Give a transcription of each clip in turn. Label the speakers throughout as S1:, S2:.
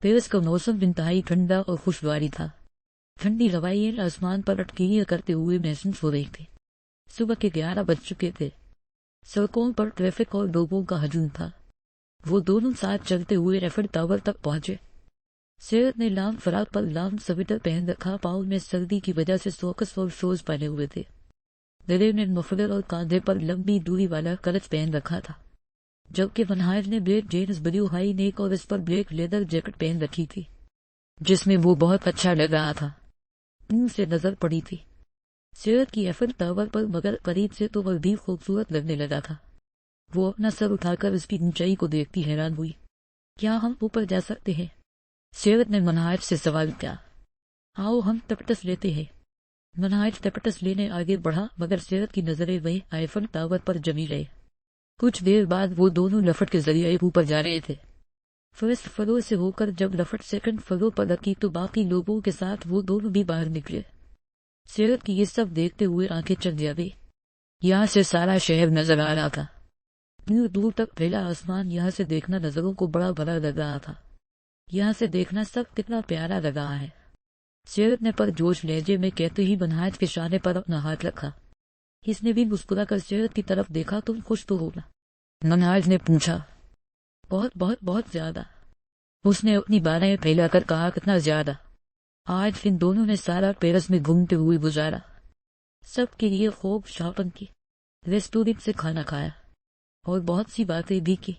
S1: Paris का मौसम इंतहाई ठंडा और खुशगवारी था। ठंडी हवाएं आसमान पर अटकीलियां करते हुए महसूस हो रही थी। सुबह के 11 बज चुके थे। सड़कों पर ट्रैफिक और लोगों का हजूम था। वो दोनों साथ चलते हुए एफिल टावर तक पहुंचे। सैयद ने लाम फराक पर लाम स्वेटर पहन रखा, पाँव में सर्दी की वजह से सॉक्स और शूज पहने हुए थे। गले में मफलर और कांधे पर लंबी दूरी वाला कलच पहन रखा था, जबकि वनहायर ने black jeans, blue high neck और इस पर ब्लैक लेदर जैकेट पहन रखी थी, जिसमें वो बहुत अच्छा लग रहा था। मुंह से नजर पड़ी थी सैयद की एफिल टावर पर, मगर करीब से तो वह भी खूबसूरत लगने लगा था। वो अपना सर उठाकर उसकी ऊंचाई को देखती हैरान हुई। क्या हम ऊपर जा सकते हैं? सैयद ने वनहायर से सवाल किया। आओ हम टपटस लेते हैं। वनहायर टपटस लेने आगे बढ़ा, मगर सैयद की नजरें वहीं आईफल टावर पर जमी रही। कुछ देर बाद वो दोनों लफट के जरिए ऊपर जा रहे थे। फर्स्ट फ्लोर से होकर जब लफट सेकंड फ्लोर पर रखी तो बाकी लोगों के साथ वो दोनों भी बाहर निकले। सैयद की ये सब देखते हुए आंखें चल जाती। यहाँ से सारा शहर नजर आ रहा था। दूर दूर तक फैला आसमान, यहाँ से देखना नजरों को बड़ा बड़ा लग रहा था। यहाँ से देखना सब कितना प्यारा लग रहा है। सैयद ने पर जोश लहजे में कहते ही वनहायर के शाने पर अपना हाथ रखा। इसने भी मुस्कुराकर सैयद की तरफ देखा। तुम खुश तो हो ना? वनहायर ने पूछा। बहुत बहुत बहुत ज्यादा, उसने अपनी बाहें फैलाकर कहा। कितना ज्यादा? आज इन दोनों ने सारा पेरिस में घूमते हुए गुजारा। सबके लिए खूब शॉपिंग की, रेस्टोरेंट से खाना खाया और बहुत सी बातें भी की।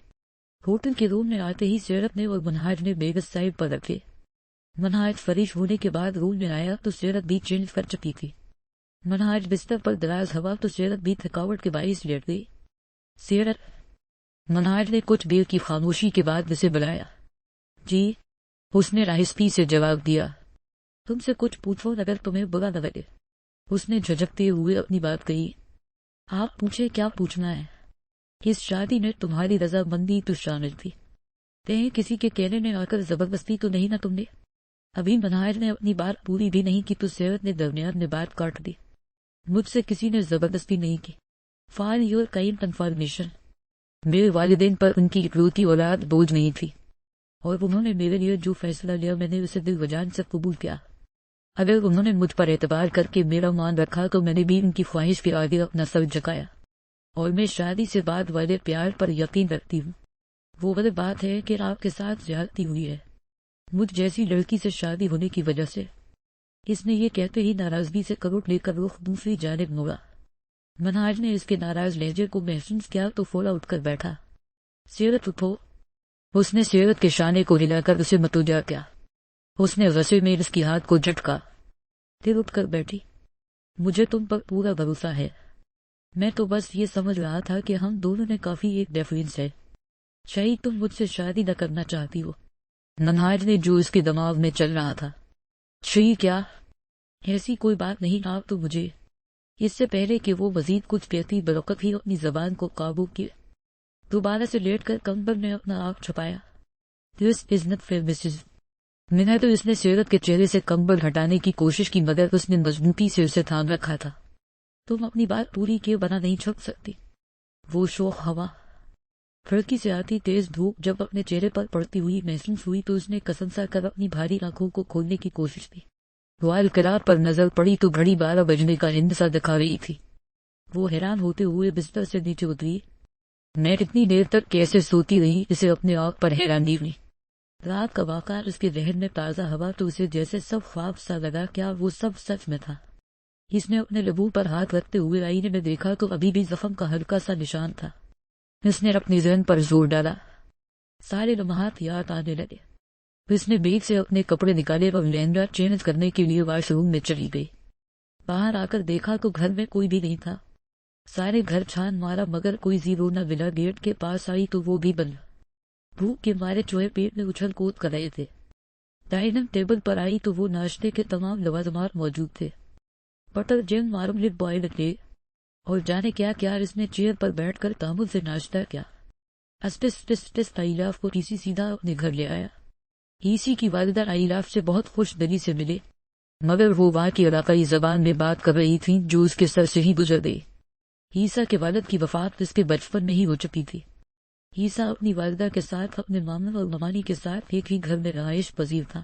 S1: होटल के रूम में आते ही सैयद ने और वनहायर ने बेगस साहिब पर रखे। वनहायर फरिश होने के बाद रूम में आया तो सैयद भी चेंज कर चुकी थी। वनहायर बिस्तर पर दराज हवा तो सैयद भी थकावट के बाइस लेट गई। सैयद, वनहायर ने कुछ देर की खामोशी के बाद उसे बुलाया। जी, उसने राहिस्पी से जवाब दिया। तुमसे कुछ पूछो अगर तुम्हें बुरा न लगे, उसने झिझकते हुए अपनी बात कही। आप पूछे, क्या पूछना है? इस शादी में तुम्हारी रजामंदी तो शामिल थी। कहीं किसी के कहने में आकर जबरदस्ती तो नहीं ना तुमने? अभी वनहायर ने अपनी बात पूरी भी नहीं की तो सैयद ने दरमियान में बात काट दी। मुझसे किसी ने जबरदस्ती नहीं की। फॉर योर काइंड इन्फॉर्मेशन, मेरे वालिदैन पर उनकी इकलौती औलाद बोझ नहीं थी और उन्होंने मेरे लिए जो फैसला लिया मैंने उसे दिल वजान से कबूल किया। अगर उन्होंने मुझ पर एतबार करके मेरा मान रखा तो मैंने भी उनकी ख्वाहिश के आगे अपना सर झुकाया और मैं शादी से बाद वाले प्यार पर यकीन रखती हूँ। वो वाली बात है कि आपके साथ ज्यादती हुई है मुझ जैसी लड़की से शादी होने की वजह से। इसने ये कहते ही नाराजगी से करोट लेकर रुख दूसरी जानिब मोड़ा। वनहायर ने इसके नाराज लहजे को महसूस किया तो फौरा उठकर बैठा। सैयद उठो, उसने सैयद के शाने को हिलाकर उसे मतूजा किया। उसने गस्से में इसकी हाथ को झटका, फिर उठकर बैठी। मुझे तुम पर पूरा भरोसा है। मैं तो बस ये समझ रहा था कि हम दोनों ने काफी एक डिफरेंस है। शायद तुम मुझसे शादी न करना चाहती हो। वनहायर ने जो इसके दिमाग में चल रहा था। शायद क्या? ऐसी कोई बात नहीं। आप तो मुझे। इससे पहले कि वो मजीद कुछ कहती बरकत ही अपनी जबान को काबू किए दोबारा से लेटकर कंबल में अपना आँख छुपाया। This is not fair Mrs. मैंने तो इसने सैयद के चेहरे से कंबल हटाने की कोशिश की मगर उसने मजबूती से उसे थाम रखा था। तुम अपनी बात पूरी किए बना नहीं छुप सकती। वो शोख हवा, खिड़की से आती तेज धूप जब अपने चेहरे पर पड़ती हुई महसूस हुई तो उसने कसम सा कर अपनी भारी आंखों को खोलने की कोशिश की। वाल किरार पर नजर पड़ी तो घड़ी 12 बजने का इंतजार दिखा रही थी। वो हैरान होते हुए बिस्तर से नीचे उतरी। मैं इतनी देर तक कैसे सोती रही, इसे अपने आप पर हैरानी हुई। रात का वाक़ा, उसके जहन में ताज़ा हवा तो उसे जैसे सब ख्वाब सा लगा। क्या वो सब सच में था? इसने अपने लबों पर हाथ रखते हुए आईने में देखा तो अभी भी जख्म का हल्का सा निशान था। इसने अपने जहन पर जोर डाला। सारे लम्हात याद आने लगे। उसने बैग से अपने कपड़े निकाले और लहंगा चेंज करने के लिए वॉशरूम में चली गई। बाहर आकर देखा तो घर में कोई भी नहीं था। सारे घर छान मारा मगर कोई जीरो न मिला। गेट के पास आई तो वो भी बंद। भूख के मारे चूहे पेट में उछल कूद कर रहे थे। डाइनिंग टेबल पर आई तो वो नाश्ते के तमाम लवाजमात मौजूद थे। बटर जैम, मार्मलेट, बॉइल्ड टे और जाने क्या क्या। इसने चेयर पर बैठकर तामुल से नाश्ता किया। अस्टिस आइलाफ को टीसी सीधा अपने घर ले आया। ईसी की वालिदा आइलाफ से बहुत खुश दिली से मिले मगर वो वहाँ की इलाकाई जबान में बात कर रही थी जो उसके सर से ही गुजर गई। ईसा के वालिद की वफात इसके बचपन में ही हो चुकी थी। عیسیٰ اپنی والدہ کے ساتھ اپنے ماموں اور ممانی کے ساتھ ایک ہی گھر میں رہائش پذیر تھا۔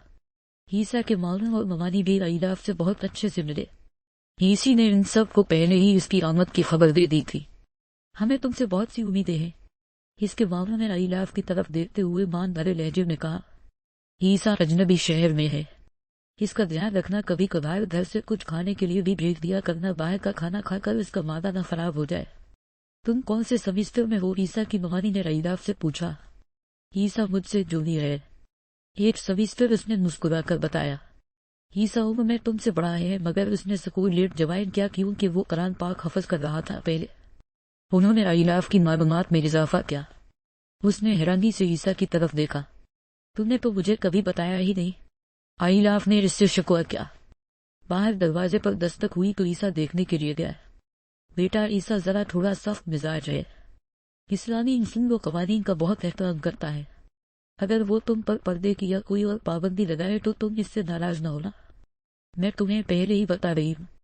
S1: عیسیٰ کے ماموں اور ممانی بھی ایلاف سے بہت اچھے سے ملے۔ عیسی نے ان سب کو پہلے ہی اس کی آمد کی خبر دے دی تھی۔ ہمیں تم سے بہت سی امیدیں ہیں۔ اس کے ماموں نے ایلاف کی طرف دیکھتے ہوئے مان بھرے لہجے میں کہا، عیسیٰ اجنبی شہر میں ہے، اس کا دھیان رکھنا، کبھی کبھار گھر سے کچھ کھانے کے لیے بھی بھیج دیا کرنا، باہر کا کھانا کھا کر اس کا معدہ نہ خراب ہو جائے۔ تم کون سے سمسٹر میں ہو؟ عیسیٰ کی ممانی نے ایلاف سے پوچھا۔ عیسیٰ مجھ سے جونیئر ہے، ایک سمسٹر، اس نے مسکرا کر بتایا۔ عیسیٰ عمر میں تم سے بڑا ہے، مگر اس نے سکول لیٹ جوائن کیا کیونکہ وہ قرآن پاک حفظ کر رہا تھا پہلے۔ انہوں نے ایلاف کی معلومات میں اضافہ کیا۔ اس نے حیرانی سے عیسیٰ کی طرف دیکھا۔ تم نے تو مجھے کبھی بتایا ہی نہیں۔ ایلاف نے اس سے شکوہ کیا۔ باہر دروازے پر دستک ہوئی تو عیسیٰ دیکھنے کے لیے گیا۔ بیٹا، عیسیٰ ذرا تھوڑا سخت مزاج ہے، اسلامی اصول و قوانین کا بہت احترام کرتا ہے۔ اگر وہ تم پر پردے کی یا کوئی اور پابندی لگائے تو تم اس سے ناراض نہ ہونا، میں تمہیں پہلے ہی بتا رہی ہوں۔